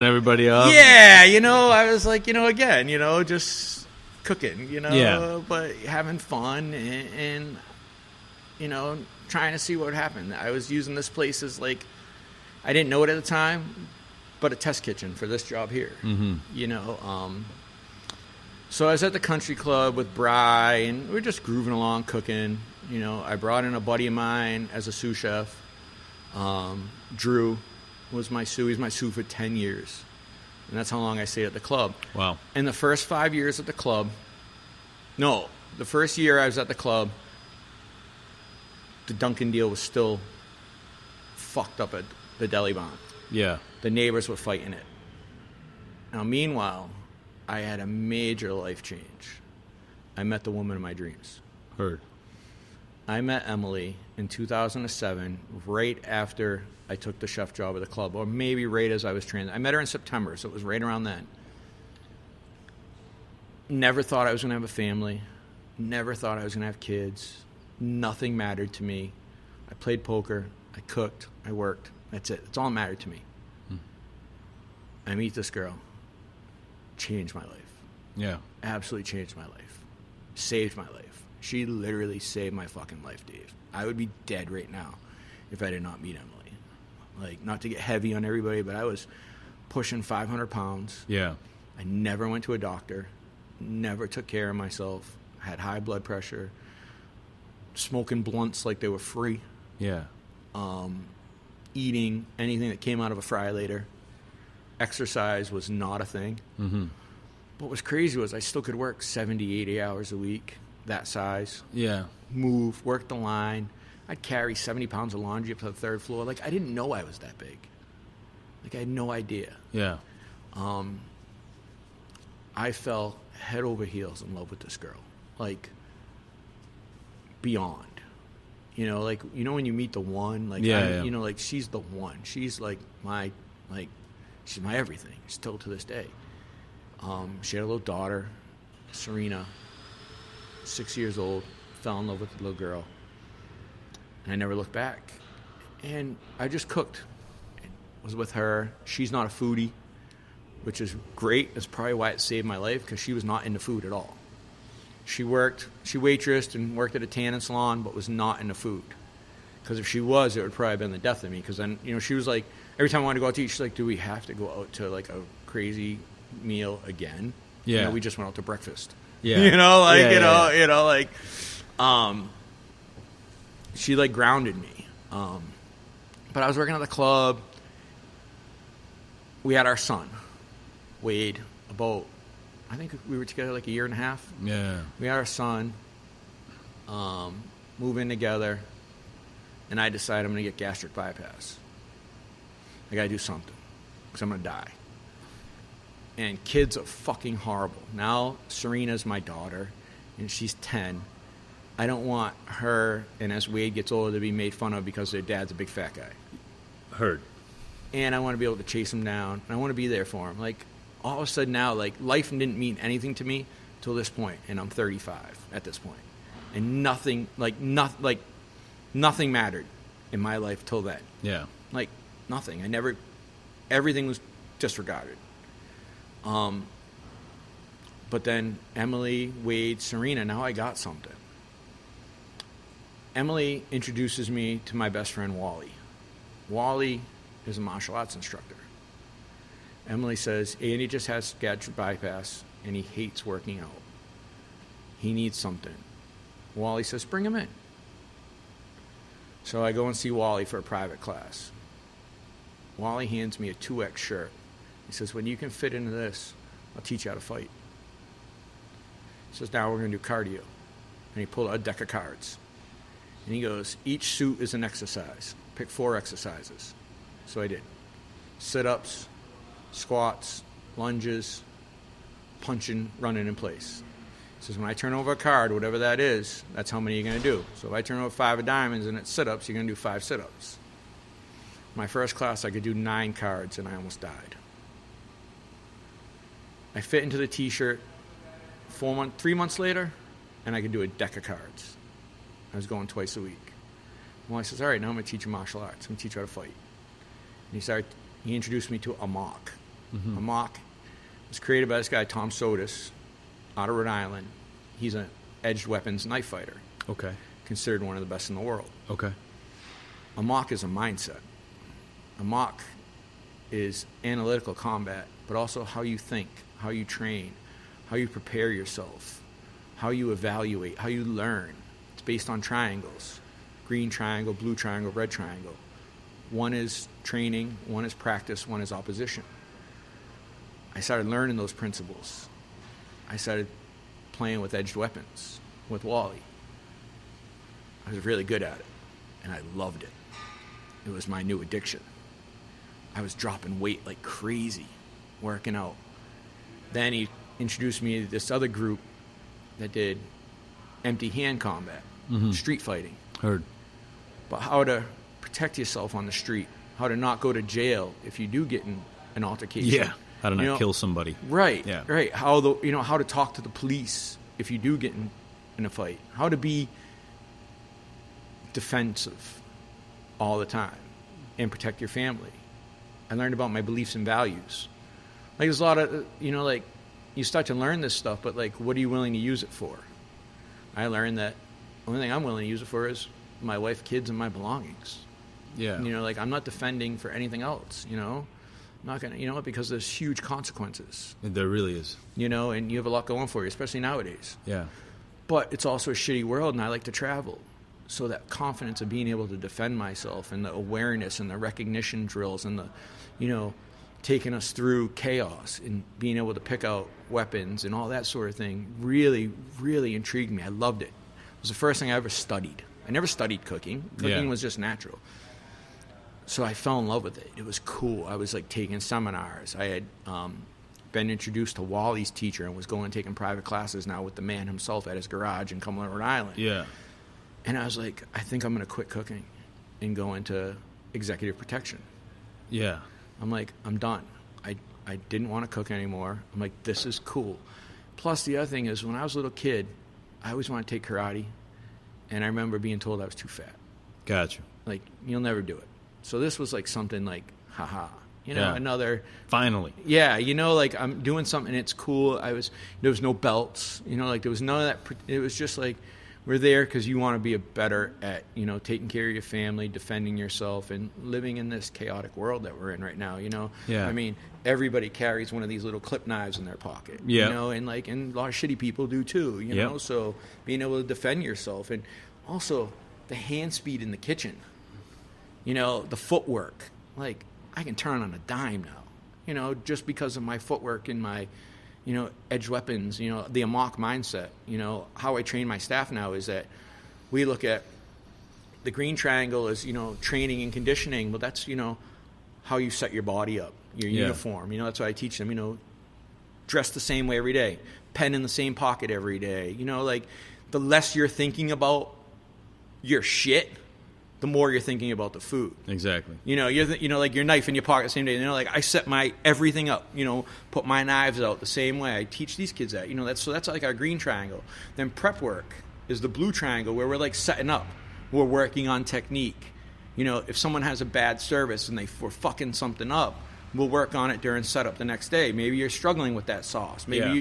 everybody up. Yeah, I was like, again, just cooking, but having fun and trying to see what would happen. I was using this place as like, I didn't know it at the time, but a test kitchen for this job here. Mm-hmm. So I was at the country club with Bri, and we were just grooving along, cooking. I brought in a buddy of mine as a sous chef. Drew was my sous. He's my sous for 10 years. And that's how long I stayed at the club. Wow. And the first 5 years at the club, the first year I was at the club, the Dunkin' deal was still fucked up at the deli barn. Yeah. The neighbors were fighting it. Now, meanwhile, I had a major life change. I met the woman of my dreams. Heard. I met Emily in 2007, right after I took the chef job at the club, or maybe right as I was training. I met her in September, so it was right around then. Never thought I was going to have a family. Never thought I was going to have kids. Nothing mattered to me. I played poker. I cooked. I worked. That's it. That's all that mattered to me. I meet this girl. Changed my life. Yeah. Absolutely changed my life. Saved my life. She literally saved my fucking life, Dave. I would be dead right now if I did not meet Emily. Like, not to get heavy on everybody, but I was pushing 500 pounds. Yeah. I never went to a doctor. Never took care of myself. Had high blood pressure. Smoking blunts like they were free. Yeah. Eating anything that came out of a fry later. Exercise was not a thing. Mm-hmm. What was crazy was I still could work 70, 80 hours a week, that size. Yeah. Move, work the line. I'd carry 70 pounds of laundry up to the third floor. Like, I didn't know I was that big. Like, I had no idea. Yeah. I fell head over heels in love with this girl. Like, beyond. When you meet the one, like, like, she's the one. She's like she's my everything, still to this day. She had a little daughter, Serena, 6 years old, fell in love with the little girl. And I never looked back. And I just cooked. Was with her. She's not a foodie, which is great. That's probably why it saved my life, because she was not into food at all. She waitressed and worked at a tanning salon, but was not into food. Because if she was, it would probably have been the death of me. Because then, she was like, every time I wanted to go out to eat, she's like, do we have to go out to like a crazy meal again? Yeah. We just went out to breakfast. Yeah. She like grounded me. But I was working at the club. We had our son, Wade, I think we were together like a year and a half. Yeah. We had our son, move in together, and I decided I'm going to get gastric bypass. I got to do something, because I'm going to die. And kids are fucking horrible. Now Serena's my daughter, and she's 10. I don't want her, and as Wade gets older, to be made fun of because their dad's a big fat guy. Heard. And I want to be able to chase him down, and I want to be there for him. Like, all of a sudden now, like, life didn't mean anything to me till this point, and I'm 35 at this point. And nothing mattered in my life till then. Yeah. Like, nothing. Everything was disregarded. But then Emily, Wade, Serena, now I got something. Emily introduces me to my best friend, Wally. Wally is a martial arts instructor. Emily says, Andy just has gastric bypass, and he hates working out. He needs something. Wally says, bring him in. So I go and see Wally for a private class. Wally hands me a 2X shirt. He says, when you can fit into this, I'll teach you how to fight. He says, now we're going to do cardio. And he pulled out a deck of cards. And he goes, each suit is an exercise. Pick 4 exercises. So I did. Sit-ups, squats, lunges, punching, running in place. He says, when I turn over a card, whatever that is, that's how many you're going to do. So if I turn over 5 of diamonds and it's sit-ups, you're going to do 5 sit-ups. My first class, I could do 9 cards, and I almost died. I fit into the T-shirt 3 months later, and I could do a deck of cards. I was going twice a week. Well, I says, all right, now I'm going to teach you martial arts. I'm going to teach you how to fight. And he introduced me to a mock. Mm-hmm. A mock was created by this guy, Tom Sodas, out of Rhode Island. He's an edged weapons knife fighter. Okay. Considered one of the best in the world. Okay. A mock is a mindset. A mock is analytical combat, but also how you think, how you train, how you prepare yourself, how you evaluate, how you learn. It's based on triangles. Green triangle, blue triangle, red triangle. One is training, one is practice, one is opposition. I started learning those principles. I started playing with edged weapons, with Wally. I was really good at it, and I loved it. It was my new addiction. I was dropping weight like crazy, working out. Then he introduced me to this other group that did empty hand combat, street fighting. Heard. But how to protect yourself on the street, how to not go to jail if you do get in an altercation. Yeah, how to not kill somebody. Right, yeah. Right. How to talk to the police if you do get in a fight. How to be defensive all the time and protect your family. I learned about my beliefs and values. Like, there's a lot of, like, you start to learn this stuff, but, like, what are you willing to use it for? I learned that the only thing I'm willing to use it for is my wife, kids, and my belongings. Yeah. Like, I'm not defending for anything else, I'm not going to, because there's huge consequences. There really is. And you have a lot going for you, especially nowadays. Yeah. But it's also a shitty world, and I like to travel. So that confidence of being able to defend myself and the awareness and the recognition drills and the, taking us through chaos and being able to pick out weapons and all that sort of thing really, really intrigued me. I loved it. It was the first thing I ever studied. I never studied cooking. Cooking was just natural. So I fell in love with it. It was cool. I was, like, taking seminars. I had been introduced to Wally's teacher and was going and taking private classes now with the man himself at his garage in Cumberland, Rhode Island. Yeah. And I was like, I think I'm going to quit cooking and go into executive protection. Yeah. I'm like, I'm done. I didn't want to cook anymore. I'm like, this is cool. Plus, the other thing is, when I was a little kid, I always wanted to take karate. And I remember being told I was too fat. Gotcha. Like, you'll never do it. So this was like something like, haha. Another... Finally. Yeah, like, I'm doing something, it's cool. There was no belts. Like, there was none of that. It was just like, we're there because you want to be better at, taking care of your family, defending yourself, and living in this chaotic world that we're in right now, Yeah. I mean, everybody carries one of these little clip knives in their pocket, yeah. And a lot of shitty people do too, yeah. So being able to defend yourself, and also the hand speed in the kitchen, the footwork. Like, I can turn on a dime now, just because of my footwork and my edge weapons, the amok mindset. How I train my staff now is that we look at the green triangle as, training and conditioning. Well, that's, how you set your body up, your uniform. That's what I teach them, dress the same way every day, pen in the same pocket every day. Like, the less you're thinking about your shit, the more you're thinking about the food. Exactly. Like your knife in your pocket the same day. Like, I set my everything up, put my knives out the same way. I teach these kids that, that's like our green triangle. Then prep work is the blue triangle, where we're like setting up. We're working on technique. If someone has a bad service and we're fucking something up, we'll work on it during setup the next day. Maybe you're struggling with that sauce. Maybe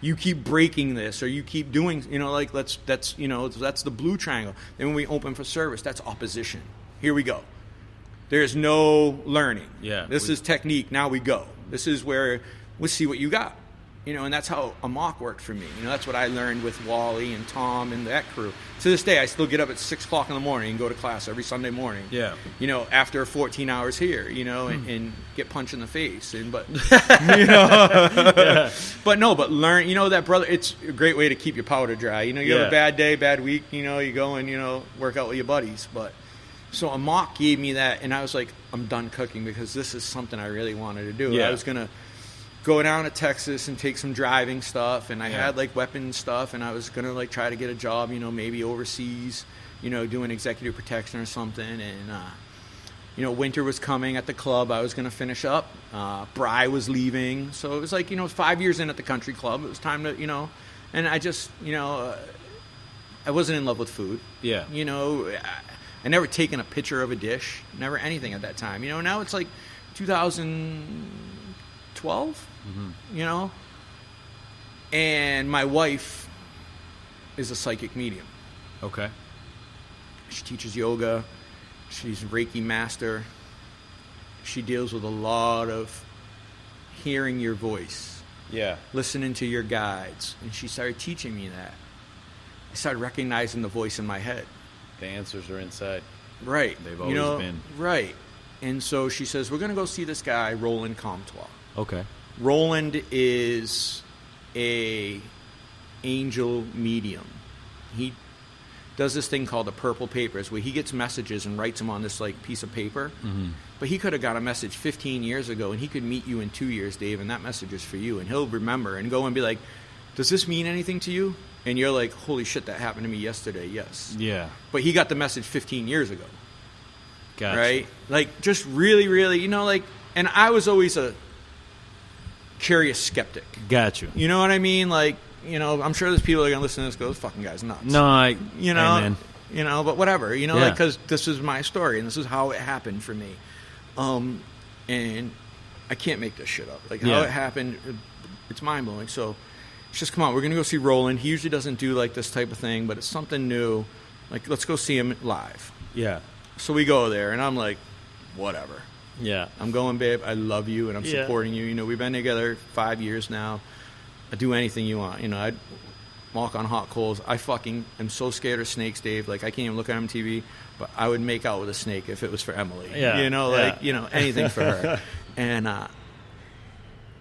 you keep breaking this, or you keep doing, that's the blue triangle. Then when we open for service, that's opposition. Here we go. There's no learning. Yeah. This is technique. Now we go. This is where we'll see what you got. And that's how amok worked for me. That's what I learned with Wally and Tom and that crew. To this day, I still get up at 6 o'clock in the morning and go to class every Sunday morning. Yeah. After 14 hours here, and get punched in the face. But but learn, that brother, it's a great way to keep your powder dry. You have a bad day, bad week, you go and, work out with your buddies. But so amok gave me that, and I was like, I'm done cooking because this is something I really wanted to do. Yeah. I was going to go down to Texas and take some driving stuff, and I had like weapons stuff, and I was gonna like try to get a job, maybe overseas, doing executive protection or something. And winter was coming at the club. I was gonna finish up. Bri was leaving, so it was like 5 years in at the country club. It was time to and I just I wasn't in love with food. Yeah. I never taken a picture of a dish, never anything at that time. Now it's like 2000. 12, you know? And my wife is a psychic medium. Okay. She teaches yoga. She's a Reiki master. She deals with a lot of hearing your voice. Yeah. Listening to your guides. And she started teaching me that. I started recognizing the voice in my head. The answers are inside. Right. They've always been. Right. And so she says, we're going to go see this guy, Roland Comtois. Okay. Roland is a angel medium. He does this thing called the purple papers, where he gets messages and writes them on this like piece of paper. Mm-hmm. But he could have got a message 15 years ago, and he could meet you in 2 years, Dave, and that message is for you. And he'll remember and go and be like, does this mean anything to you? And you're like, holy shit, that happened to me yesterday. Yes. Yeah. But he got the message 15 years ago. Gotcha. Right? Like, just really, really, you know, like, and I was always a curious skeptic. Got you. You know what I mean? Like, you know, I'm sure there's people that are going to listen to this and go, this fucking guy's nuts. No, you know, amen. You know, but whatever, you know, yeah. like, because this is my story and this is how it happened for me. And I can't make this shit up. Like, how it happened, it's mind-blowing. So it's just, come on, we're going to go see Roland. He usually doesn't do, like, this type of thing, but it's something new. Like, let's go see him live. Yeah. So we go there, and I'm like, whatever. Yeah. I'm going, babe. I love you, and I'm supporting you. You know, we've been together 5 years now. I'd do anything you want. You know, I'd walk on hot coals. I fucking am so scared of snakes, Dave. Like, I can't even look at MTV, but I would make out with a snake if it was for Emily. Yeah. You know, like, you know, anything for her. And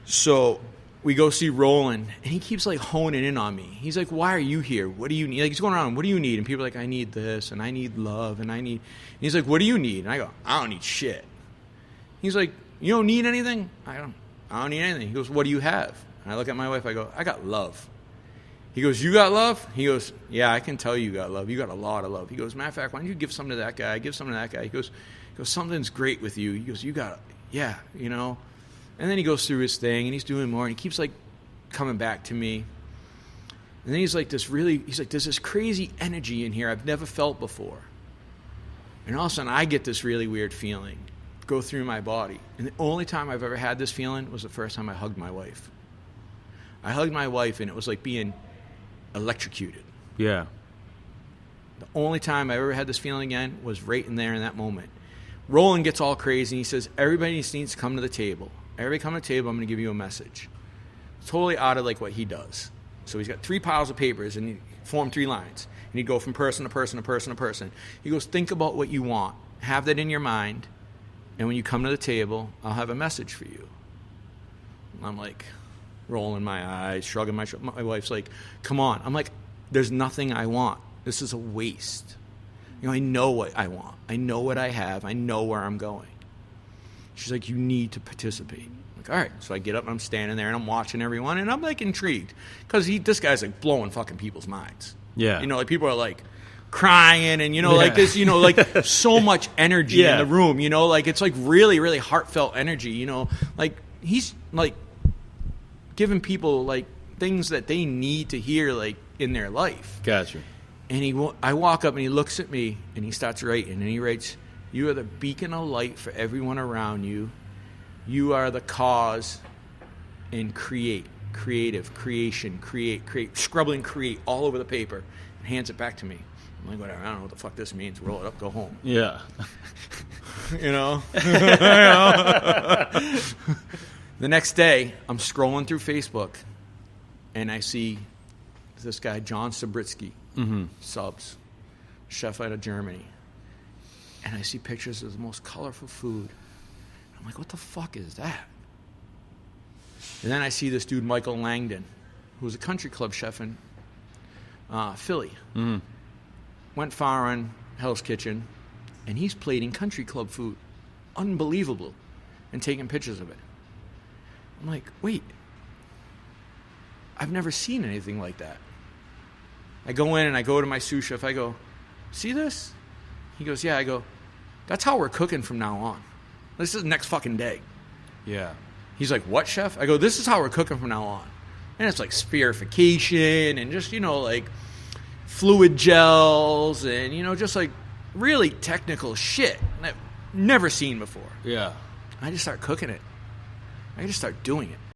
so we go see Roland, and he keeps, like, honing in on me. He's like, why are you here? What do you need? Like, he's going around, what do you need? And people are like, I need this, and I need love, and I need... And he's like, what do you need? And I go, I don't need shit. He's like, you don't need anything? I don't need anything. He goes, what do you have? And I look at my wife, I go, I got love. He goes, you got love? He goes, yeah, I can tell you got love. You got a lot of love. He goes, matter of fact, why don't you give some to that guy? Give some to that guy. He goes, something's great with you. He goes, you got, yeah, you know. And then he goes through his thing, and he's doing more, and he keeps, like, coming back to me. And then he's like, there's this crazy energy in here I've never felt before. And all of a sudden, I get this really weird feeling go through my body. And the only time I've ever had this feeling was the first time I hugged my wife. I hugged my wife, and it was like being electrocuted. Yeah. The only time I ever had this feeling again was right in there in that moment. Roland gets all crazy, and he says, everybody needs to come to the table. Everybody come to the table, I'm going to give you a message. Totally out of, like, what he does. So he's got 3 piles of papers, and he formed 3 lines. And he'd go from person to person to person to person. He goes, think about what you want. Have that in your mind. And when you come to the table, I'll have a message for you. And I'm like, rolling my eyes, shrugging my shoulders. My wife's like, come on. I'm like, there's nothing I want. This is a waste. You know, I know what I want. I know what I have. I know where I'm going. She's like, you need to participate. I'm like, all right. So I get up and I'm standing there and I'm watching everyone and I'm like intrigued because this guy's like blowing fucking people's minds. Yeah. You know, like people are like crying and, you know, like this, you know, like so much energy in the room, you know, like it's like really, really heartfelt energy, you know, like he's like giving people like things that they need to hear like in their life. Gotcha. And I walk up and he looks at me and he starts writing and he writes, you are the beacon of light for everyone around you. You are the cause and create, scrubbing create all over the paper and hands it back to me. I'm like, whatever, I don't know what the fuck this means. Roll it up, go home. Yeah. You know? The next day, I'm scrolling through Facebook and I see this guy, John Sabritsky, subs, chef out of Germany. And I see pictures of the most colorful food. I'm like, what the fuck is that? And then I see this dude, Michael Langdon, who was a country club chef in Philly. Mm-hmm. Went far on Hell's Kitchen, and he's plating country club food. Unbelievable. And taking pictures of it. I'm like, wait. I've never seen anything like that. I go in and I go to my sous chef. I go, see this? He goes, yeah. I go, that's how we're cooking from now on. This is the next fucking day. Yeah. He's like, what, chef? I go, this is how we're cooking from now on. And it's like spherification and just, you know, like fluid gels and, you know, just like really technical shit that I've never seen before. Yeah. I just start cooking it. I got to start doing it.